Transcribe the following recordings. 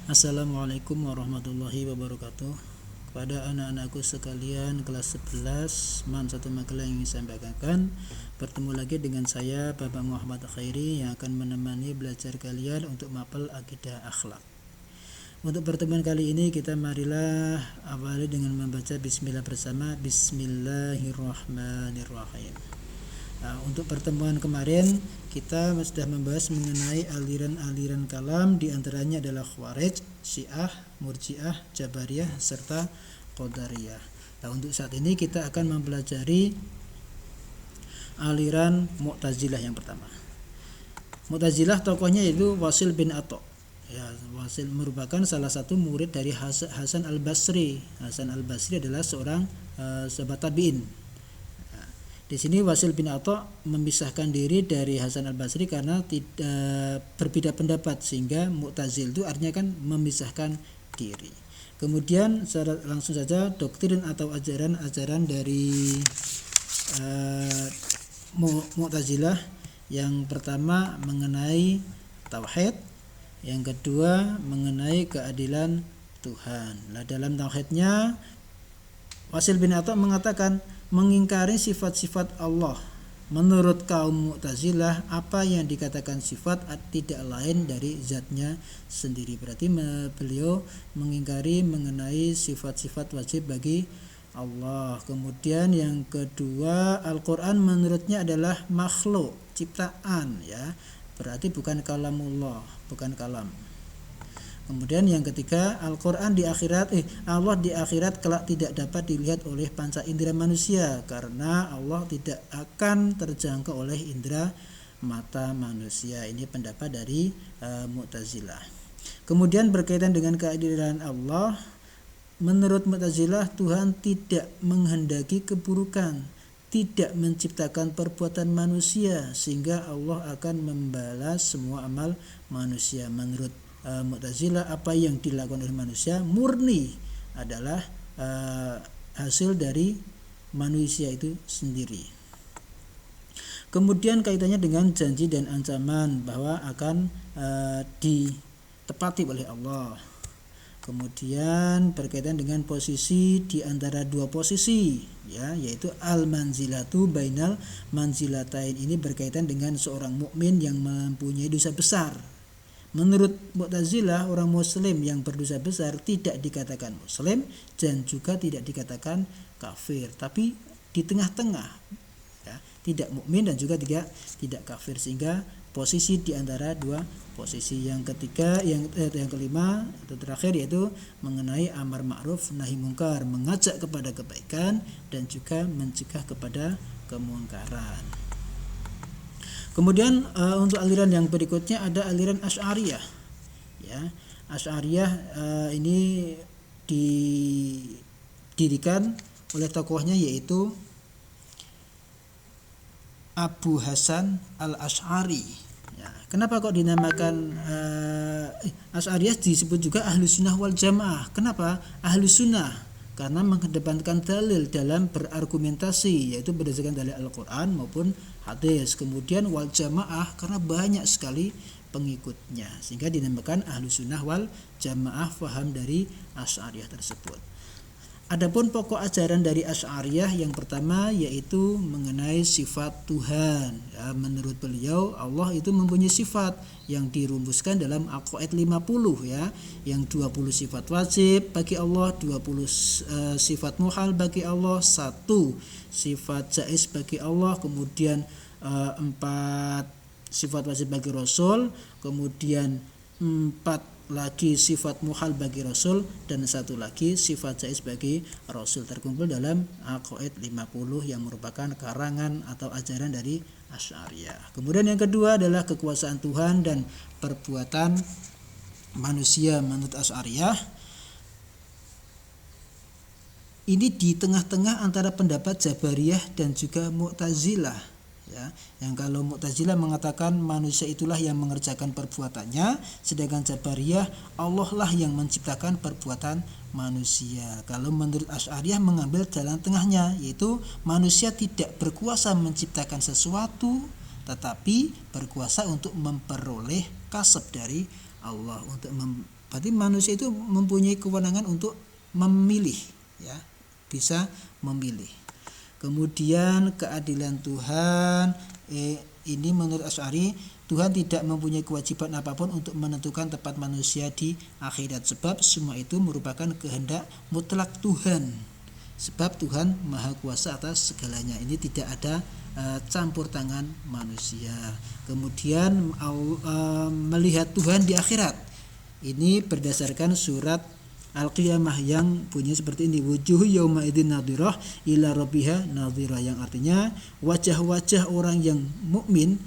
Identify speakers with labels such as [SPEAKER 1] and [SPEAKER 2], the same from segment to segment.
[SPEAKER 1] Assalamualaikum warahmatullahi wabarakatuh. Kepada anak-anakku sekalian kelas 11 MAN 1 Magelang yang saya sampaikan, bertemu lagi dengan saya Bapak Muhammad Khairi yang akan menemani belajar kalian untuk mapel akidah akhlak. Untuk pertemuan kali ini kita marilah awali dengan membaca bismillah bersama. Bismillahirrahmanirrahim. Untuk pertemuan kemarin kita sudah membahas mengenai aliran-aliran kalam, di antaranya adalah Khawarij, Syiah, Murji'ah, Jabariyah serta Qadariyah. Untuk saat ini kita akan mempelajari aliran Mu'tazilah yang pertama. Mu'tazilah tokohnya yaitu Wasil bin Atha. Wasil merupakan salah satu murid dari Hasan al-Basri. Hasan al-Basri adalah seorang sahabat tabi'in. Di sini Wasil bin Atha memisahkan diri dari Hasan al-Basri karena tidak berbeda pendapat, sehingga Mu'tazil itu artinya kan memisahkan diri. Kemudian secara langsung saja doktrin atau ajaran-ajaran dari Mu'tazilah. Yang pertama mengenai tauhid, yang kedua mengenai keadilan Tuhan. Dalam tauhidnya Wasil bin Atha mengatakan mengingkari sifat-sifat Allah. Menurut kaum Mu'tazilah, apa yang dikatakan sifat tidak lain dari zatnya sendiri. Berarti beliau mengingkari mengenai sifat-sifat wajib bagi Allah. Kemudian yang kedua, Al-Quran menurutnya adalah makhluk, ciptaan, ya. Berarti bukan kalamullah, bukan kalam. Kemudian yang ketiga, Al-Quran di akhirat Allah di akhirat kelak tidak dapat dilihat oleh panca indera manusia, karena Allah tidak akan terjangkau oleh indera mata manusia. Ini pendapat dari Mu'tazilah. Kemudian berkaitan dengan keadilan Allah, menurut Mu'tazilah Tuhan tidak menghendaki keburukan, tidak menciptakan perbuatan manusia, sehingga Allah akan membalas semua amal manusia. Menurut Mu'tazilah, apa yang dilakukan oleh manusia murni adalah hasil dari manusia itu sendiri. Kemudian kaitannya dengan janji dan ancaman bahwa akan ditepati oleh Allah. Kemudian berkaitan dengan posisi di antara dua posisi, ya, yaitu al-manzilatu bainal manzilatain. Ini berkaitan dengan seorang mukmin yang mempunyai dosa besar. Menurut Mu'tazilah, orang muslim yang berdosa besar tidak dikatakan muslim dan juga tidak dikatakan kafir, tapi di tengah-tengah, ya, tidak mukmin dan juga tidak kafir, sehingga posisi di antara dua posisi. Yang ketiga, yang kelima atau terakhir, yaitu mengenai amar ma'ruf nahi mungkar, mengajak kepada kebaikan dan juga mencegah kepada kemungkaran. Kemudian untuk aliran yang berikutnya ada aliran Asy'ariyah. Ya, Asy'ariyah ini didirikan oleh tokohnya yaitu Abu Hasan al-Asy'ari. Ya, kenapa kok dinamakan Asy'ariyah disebut juga Ahlus Sunnah wal Jamaah? Kenapa Ahlus Sunnah? Karena mengedepankan dalil dalam berargumentasi, yaitu berdasarkan dalil Al-Quran maupun hadis. Kemudian wal jamaah karena banyak sekali pengikutnya, sehingga dinamakan Ahlus Sunnah wal Jamaah, faham dari Asy'ariyah tersebut. Adapun pokok ajaran dari Asy'ariyah yang pertama yaitu mengenai sifat Tuhan. Ya, menurut beliau Allah itu mempunyai sifat yang dirumuskan dalam Aqaid 50, ya, yang 20 sifat wajib bagi Allah, 20 sifat muhal bagi Allah, 1 sifat jaiz bagi Allah, kemudian 4 sifat wajib bagi Rasul, kemudian 4 lagi sifat muhal bagi Rasul, dan 1 lagi sifat jaiz bagi Rasul, terkumpul dalam Aqaid 50 yang merupakan karangan atau ajaran dari Asy'ariyah. Kemudian yang kedua adalah kekuasaan Tuhan dan perbuatan manusia. Menurut Asy'ariyah ini di tengah-tengah antara pendapat Jabariyah dan juga Mu'tazilah, ya, yang kalau Mu'tazilah mengatakan manusia itulah yang mengerjakan perbuatannya, sedangkan Jabariyah Allah lah yang menciptakan perbuatan manusia. Kalau menurut Asy'ariyah mengambil jalan tengahnya, yaitu manusia tidak berkuasa menciptakan sesuatu, tetapi berkuasa untuk memperoleh kasab dari Allah, untuk Berarti manusia itu mempunyai kewenangan untuk memilih, ya, bisa memilih. Kemudian keadilan Tuhan, ini menurut Asy'ari, Tuhan tidak mempunyai kewajiban apapun untuk menentukan tempat manusia di akhirat, sebab semua itu merupakan kehendak mutlak Tuhan. Sebab Tuhan Maha Kuasa atas segalanya. Ini tidak ada campur tangan manusia. Kemudian melihat Tuhan di akhirat. Ini berdasarkan surat Al-Qiyamah yang bunyi seperti ini, wujuhu yauma idzin nadhirah ila rabbiha nadhirah, yang artinya wajah-wajah orang yang mukmin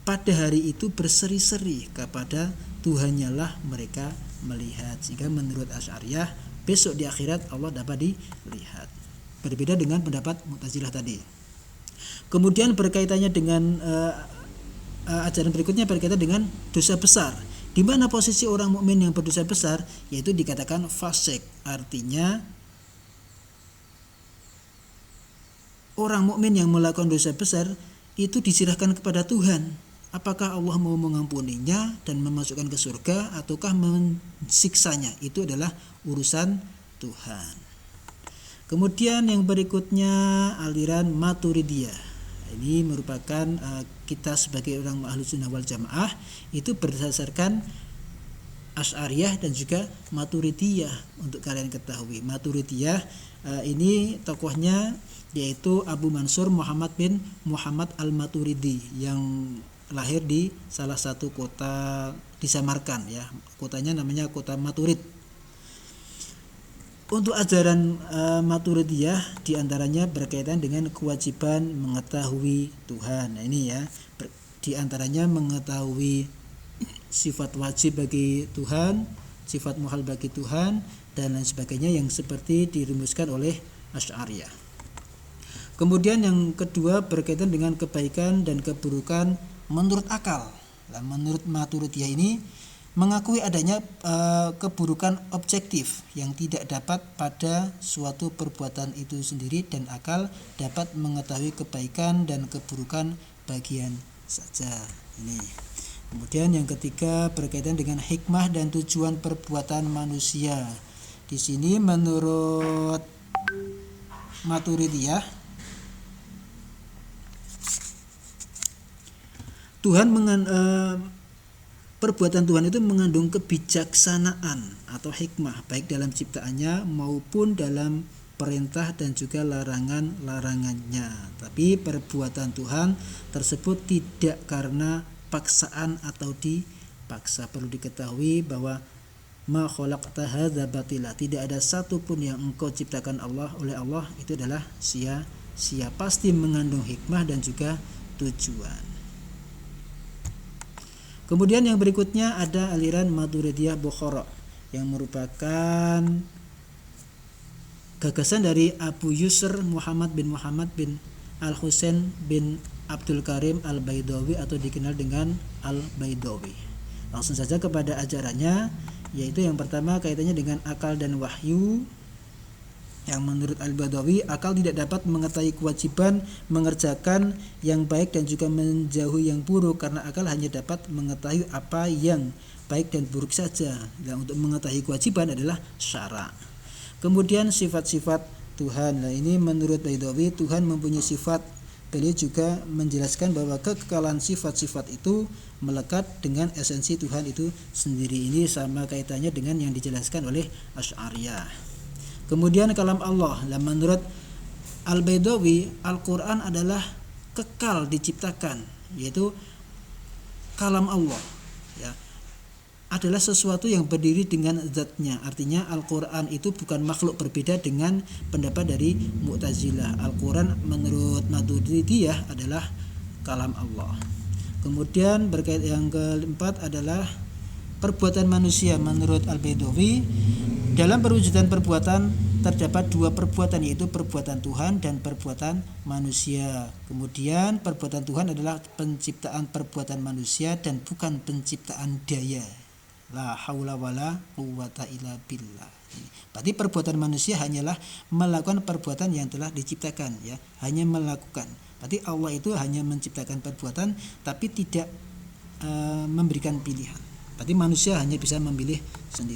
[SPEAKER 1] pada hari itu berseri-seri kepada Tuhannya lah mereka melihat. Sehingga menurut Asy'ariyah besok di akhirat Allah dapat dilihat. Berbeda dengan pendapat Mu'tazilah tadi. Kemudian berkaitannya dengan ajaran berikutnya berkaitan dengan dosa besar. Di mana posisi orang mukmin yang berdosa besar, yaitu dikatakan fasik. Artinya orang mukmin yang melakukan dosa besar itu diserahkan kepada Tuhan. Apakah Allah mau mengampuninya dan memasukkan ke surga ataukah mensiksanya, itu adalah urusan Tuhan. Kemudian yang berikutnya aliran Maturidiyah. Ini merupakan kita sebagai orang Ahlus Sunnah wal Jamaah itu berdasarkan Asy'ariyah dan juga Maturidiyah. Untuk kalian ketahui, Maturidiyah ini tokohnya yaitu Abu Mansur Muhammad bin Muhammad al-Maturidi yang lahir di salah satu kota di Samarkand, ya. Kotanya namanya kota Maturid. Untuk ajaran Maturidiyah diantaranya berkaitan dengan kewajiban mengetahui Tuhan. Nah, ini ya, diantaranya mengetahui sifat wajib bagi Tuhan, sifat muhal bagi Tuhan, dan lain sebagainya yang seperti dirumuskan oleh Asy'ariyah. Kemudian yang kedua berkaitan dengan kebaikan dan keburukan menurut akal. Nah, menurut Maturidiyah ini mengakui adanya keburukan objektif yang tidak dapat pada suatu perbuatan itu sendiri, dan akal dapat mengetahui kebaikan dan keburukan bagian saja. Ini. Kemudian yang ketiga berkaitan dengan hikmah dan tujuan perbuatan manusia. Di sini menurut Maturidiyah, perbuatan Tuhan itu mengandung kebijaksanaan atau hikmah baik dalam ciptaannya maupun dalam perintah dan juga larangannya. Tapi perbuatan Tuhan tersebut tidak karena paksaan atau dipaksa. Perlu diketahui bahwa ma khalaqta hadza batila, tidak ada satupun yang engkau ciptakan oleh Allah itu adalah sia-sia, pasti mengandung hikmah dan juga tujuan. Kemudian yang berikutnya ada aliran Maturidiyah Bukhara yang merupakan gagasan dari Abu Yusr Muhammad bin Al-Husain bin Abdul Karim Al-Baidawi atau dikenal dengan Al-Baidawi. Langsung saja kepada ajarannya, yaitu yang pertama kaitannya dengan akal dan wahyu. Yang menurut Al-Baidawi, akal tidak dapat mengetahui kewajiban mengerjakan yang baik dan juga menjauhi yang buruk, karena akal hanya dapat mengetahui apa yang baik dan buruk saja. Dan untuk mengetahui kewajiban adalah syara'. Kemudian sifat-sifat Tuhan. Nah, ini menurut Baidawi, Tuhan mempunyai sifat. Beliau juga menjelaskan bahwa kekekalan sifat-sifat itu melekat dengan esensi Tuhan itu sendiri. Ini sama kaitannya dengan yang dijelaskan oleh Asy'ariyah. Kemudian kalam Allah. Nah, menurut Al-Baidawi, Al-Quran adalah kekal diciptakan, yaitu kalam Allah, ya, adalah sesuatu yang berdiri dengan zatnya. Artinya Al-Quran itu bukan makhluk, berbeda dengan pendapat dari Mu'tazilah. Al-Quran menurut Maturidiyah adalah kalam Allah. Kemudian berkait yang keempat adalah perbuatan manusia. Menurut Al-Baidawi, dalam perwujudan perbuatan terdapat dua perbuatan, yaitu perbuatan Tuhan dan perbuatan manusia. Kemudian perbuatan Tuhan adalah penciptaan perbuatan manusia dan bukan penciptaan daya. La haula wala quwwata illa billah. Berarti perbuatan manusia hanyalah melakukan perbuatan yang telah diciptakan, ya, hanya melakukan. Berarti Allah itu hanya menciptakan perbuatan tapi tidak memberikan pilihan. Berarti manusia hanya bisa memilih sendiri.